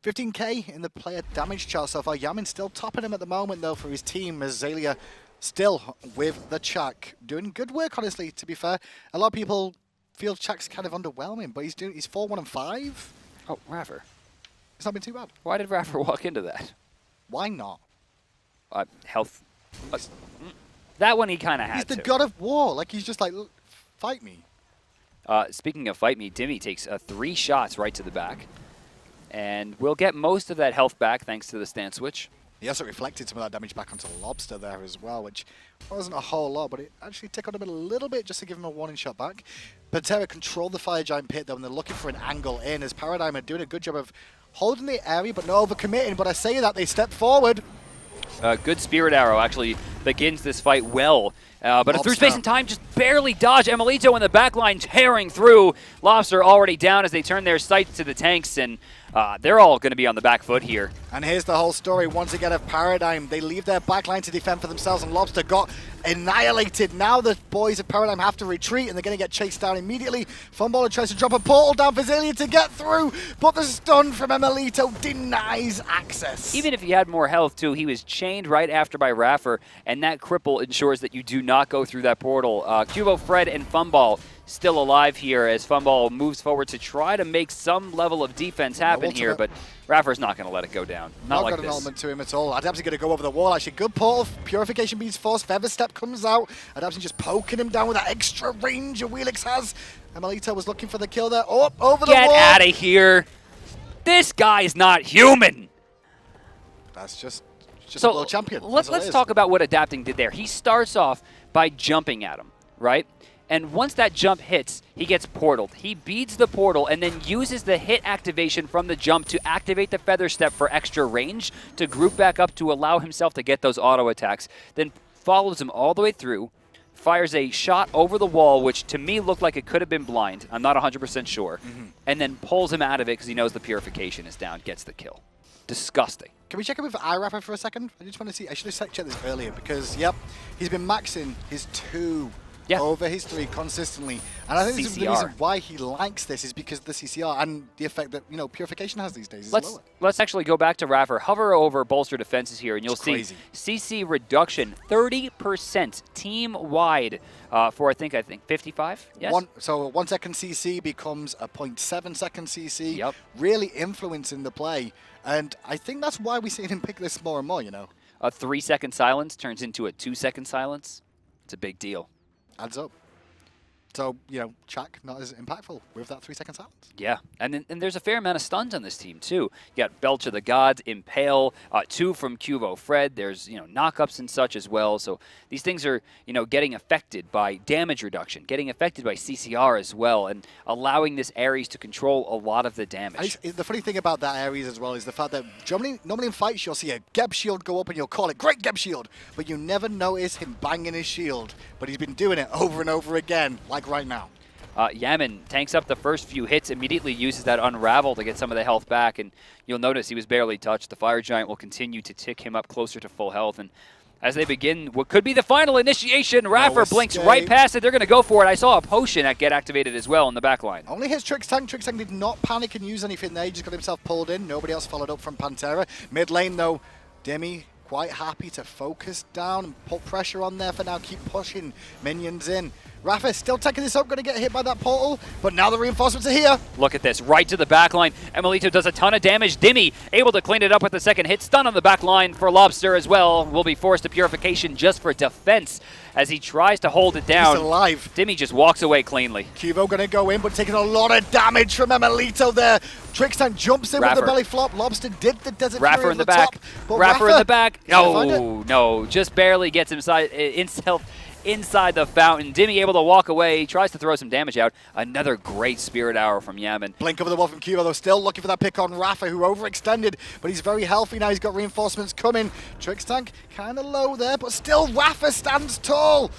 15k in the player damage chart so far. Yammyn still topping him at the moment, though, for his team, as Xaliea still with the Chaac. Doing good work, honestly, to be fair. A lot of people feel Chaac's kind of underwhelming, but he's 4-1-5. Oh, iRaffer. It's not been too bad. Why did iRaffer walk into that? Why not? Health. That one he kind of had to. He's the god of war. Like, he's just like, fight me. Speaking of fight me, Dimi takes 3 shots right to the back. And we'll get most of that health back thanks to the stance switch. He also reflected some of that damage back onto Lawbster there as well, which wasn't a whole lot, but it actually tickled him a little bit just to give him a warning shot back. Panthera controlled the Fire Giant pit, though, and they're looking for an angle in, as Paradigm are doing a good job of holding the area, but not overcommitting. But I say that, they step forward. Good Spirit Arrow actually begins this fight well. But through space and time, just barely dodge. emilitoo in the back line tearing through. Lawbster already down as they turn their sights to the tanks, and they're all going to be on the back foot here. And here's the whole story once again of Paradigm. They leave their back line to defend for themselves, and Lawbster got annihilated. Now the boys of Paradigm have to retreat, and they're going to get chased down immediately. Funballer tries to drop a portal down for Xaliea to get through, but the stun from emilitoo denies access. Even if he had more health, too, he was chained right after by iRaffer, and that cripple ensures that you do not go through that portal. QvoFred and Funballer still alive here as Funballer moves forward to try to make some level of defense happen here, but iRaffer's not going to let it go down. Not like got an element to him at all. Adaption's going to go over the wall, actually. Good portal. Purification beats force. Feather Step comes out. Adaption just poking him down with that extra range Awilix has. emilitoo was looking for the kill there. Oh, over the wall. Get out of here. This guy's not human. That's just so a world champion. Let's talk about what adapting did there. He starts off by jumping at him, right? And once that jump hits, he gets portaled. He beats the portal and then uses the hit activation from the jump to activate the feather step for extra range to group back up to allow himself to get those auto attacks. Then follows him all the way through, fires a shot over the wall, which to me looked like it could have been blind. I'm not 100% sure. And then pulls him out of it because he knows the purification is down, gets the kill. Disgusting. Can we check in with iRaffer for a second? I just want to see. I should have checked this earlier because, yep, he's been maxing his 2 over his 3 consistently. And I think this is the reason why he likes this is because of the CCR and the effect that, you know, purification has these days is lower. Let's actually go back to iRaffer. Hover over bolster defenses here, and you'll see CC reduction 30% team-wide for, I think 55? Yes? So 1 second CC becomes a 0.7 second CC, Yep. really influencing the play. And I think that's why we're seeing him pick this more and more, you know. A 3-second silence turns into a 2-second silence. It's a big deal. Adds up. So, you know, Chaac not as impactful with that 3-second silence. Yeah, and there's a fair amount of stuns on this team, too. You got Belch of the Gods, Impale, 2 from QvoFred. There's, you know, knockups and such as well. So these things are, you know, getting affected by damage reduction, getting affected by CCR as well, and allowing this Ares to control a lot of the damage. The funny thing about that Ares as well is the fact that normally in fights you'll see a Geb shield go up and you'll call it great Geb shield, but you never notice him banging his shield. But he's been doing it over and over again, like right now. Yammyn tanks up the first few hits, immediately uses that Unravel to get some of the health back, and you'll notice he was barely touched. The Fire Giant will continue to tick him up closer to full health, and as they begin what could be the final initiation, iRaffer blinks right past it. They're going to go for it. I saw a potion get activated as well in the back line. Only his Trixtank. Trixtank did not panic and use anything there. He just got himself pulled in. Nobody else followed up from Panthera. Mid lane, though, Dimi quite happy to focus down and put pressure on there for now. Keep pushing minions in. iRaffer still taking this up, going to get hit by that portal, but now the reinforcements are here. Look at this, right to the back line. emilitoo does a ton of damage. Dimi able to clean it up with the second hit. Stun on the back line for Lawbster as well. Will be forced to purification just for defense as he tries to hold it down. He's alive. Dimi just walks away cleanly. Qvo going to go in, but taking a lot of damage from emilitoo there. Trixtank jumps in with the belly flop. Lawbster did the Desert Fury iRaffer in the back. iRaffer in the back. Oh, no, just barely gets himself inside the fountain. Dimi able to walk away. He tries to throw some damage out. Another great Spirit Arrow from Yammyn. Blink over the wall from Qvo, though. Still looking for that pick on iRaffer, who overextended, but he's very healthy now. He's got reinforcements coming. Trixtank kind of low there, but still iRaffer stands tall.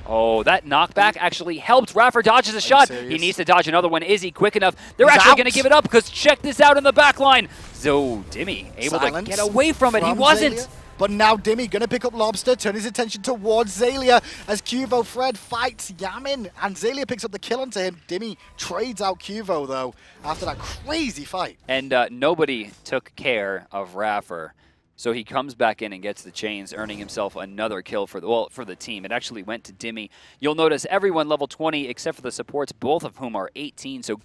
Oh, that knockback actually helped. iRaffer dodges a shot. He needs to dodge another one. Is he quick enough? They're actually going to give it up because check this out in the back line. So Dimi able to get away from it. He wasn't. Xaliea. But now Dimi going to pick up Lawbster, turn his attention towards Xaliea as QvoFred fights Yammyn. And Xaliea picks up the kill onto him. Dimi trades out Qvo, though, after that crazy fight. And nobody took care of iRaffer. So he comes back in and gets the chains, earning himself another kill for the team. It actually went to Dimi. You'll notice everyone level 20 except for the supports, both of whom are 18. So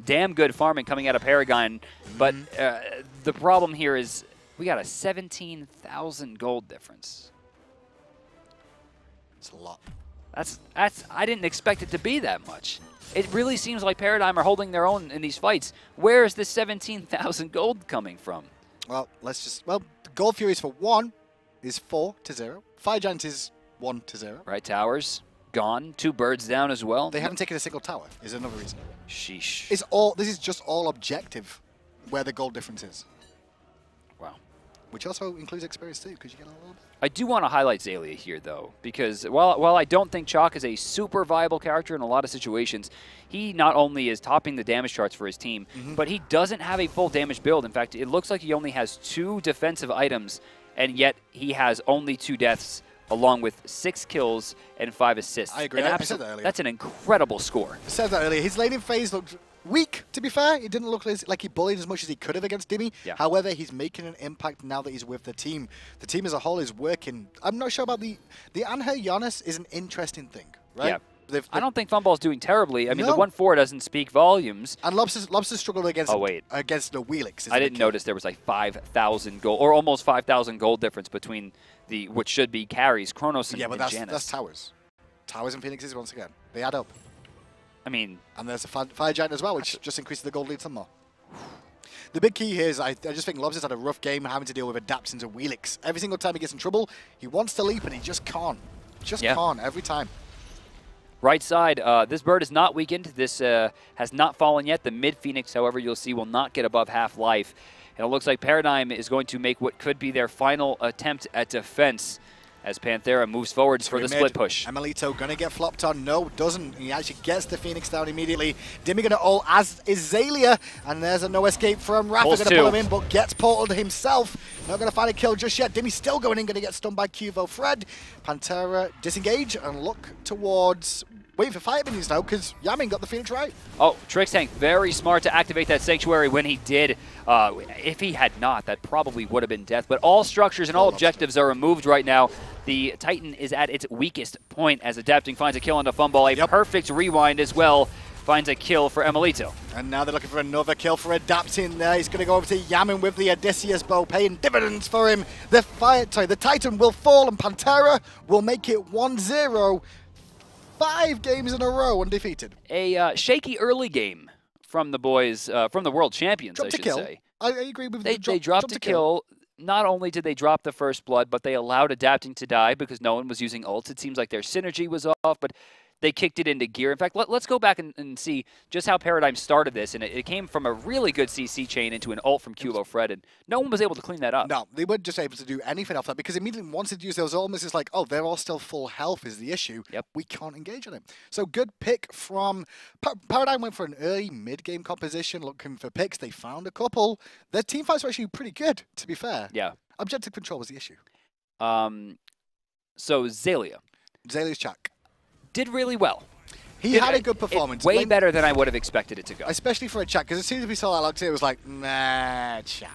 damn good farming coming out of Paragon. But the problem here is we got a 17,000 gold difference. That's a lot. I didn't expect it to be that much. It really seems like Paradigm are holding their own in these fights. Where is this 17,000 gold coming from? Well, the Gold Furies for 1 is 4-0. Fire Giant is 1-0. Right, towers gone. 2 birds down as well. They haven't taken a single tower, is another reason. Sheesh. This is just all objective where the gold difference is. Wow. Which also includes experience too, because you get a little bit. I do want to highlight Xaliea here, though, because while I don't think Chaac is a super viable character in a lot of situations, he not only is topping the damage charts for his team, but he doesn't have a full damage build. In fact, it looks like he only has 2 defensive items, and yet he has only 2 deaths, along with 6 kills and 5 assists. I agree. I said that earlier. That's an incredible score. I said that earlier. His laning phase looked weak, to be fair. It didn't look like he bullied as much as he could have against Dimi. Yeah. However, he's making an impact now that he's with the team. The team as a whole is working. I'm not sure about the Anhur Janus is an interesting thing, right? Yeah. I don't think Funball's doing terribly. I mean, the 1-4 doesn't speak volumes. And Lawbster struggled against against the Awilix. I didn't notice there was like 5,000 gold, or almost 5,000 gold difference between the what should be carries, Chronos and Janus. Yeah, but that's towers. Towers and Phoenixes, once again. They add up. I mean... And there's a Fire Giant as well, which just increases the gold lead some more. The big key here is I just think Lawbster's had a rough game having to deal with adapting to Awilix. Every single time he gets in trouble, he wants to leap and he just can't. Just can't every time. Right side, this bird is not weakened. This has not fallen yet. The mid Phoenix, however, you'll see will not get above half life. And it looks like Paradigm is going to make what could be their final attempt at defense as Panthera moves forwards for the split push. Emilitoo gonna get flopped on. No, doesn't. He actually gets the Phoenix down immediately. Dimi gonna ult, as is Xaliea, and there's a no escape from iRaffer. Gonna pull him in, but gets portaled himself. Not gonna find a kill just yet. Dimi still going in, gonna get stunned by QvoFred. Panthera disengage and look towards waiting for fire minions now, because Yammyn got the Phoenix right. Oh, Trixtank, very smart to activate that Sanctuary when he did. If he had not, that probably would have been death. But all structures and all objectives are removed right now. The Titan is at its weakest point as Adapting finds a kill on the Funballer. A perfect rewind as well. Finds a kill for emilitoo. And now they're looking for another kill for Adapting there. He's going to go over to Yammyn with the Odysseus bow, paying dividends for him. The Titan will fall, and Panthera will make it 1-0. 5 games in a row undefeated. A shaky early game from the boys, from the world champions, I should say. I agree with they dropped a kill. Not only did they drop the first blood, but they allowed Adapting to die because no one was using ults. It seems like their synergy was off, but they kicked it into gear. In fact, let's go back and see just how Paradigm started this. And it came from a really good CC chain into an ult from QvoFred, and no one was able to clean that up. No, they weren't just able to do anything off that, because immediately once they used those ults, it's like, oh, they're all still full health is the issue. Yep. We can't engage on it. So good pick from... Paradigm went for an early mid-game composition, looking for picks. They found a couple. Their team fights were actually pretty good, to be fair. Yeah. Objective control was the issue. So Xaliea. Xalia's Chaac. Did really well. He had a good performance. Way better than I would have expected it to go. Especially for a Chaac, because as soon as we saw that, it was like, nah, Chaac.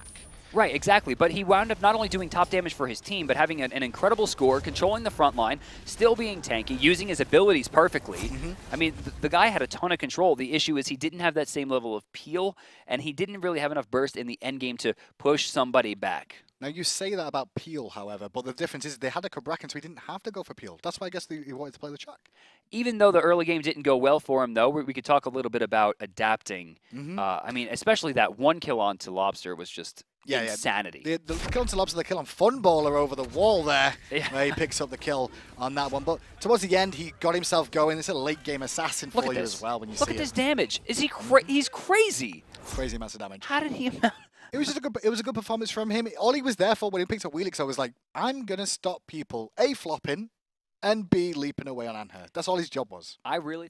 Right, exactly. But he wound up not only doing top damage for his team, but having an incredible score, controlling the front line, still being tanky, using his abilities perfectly. I mean, the guy had a ton of control. The issue is he didn't have that same level of peel, and he didn't really have enough burst in the end game to push somebody back. Now, you say that about Peel, however, but the difference is they had a Cabrakan, so he didn't have to go for Peel. That's why I guess he wanted to play the Chaac. Even though the early game didn't go well for him, though, we could talk a little bit about adapting. I mean, especially that one kill onto Lawbster was just insanity. The kill onto Lawbster, the kill on Funballer over the wall there, where he picks up the kill on that one. But towards the end, he got himself going. It's a late-game assassin for you as well when you see it. Look at this damage. Is he he's crazy. Crazy amounts of damage. How did he... It was just a good performance from him. All he was there for when he picked up Awilix, I was like, I'm gonna stop people A, flopping, and B, leaping away on Anhur. That's all his job was. I really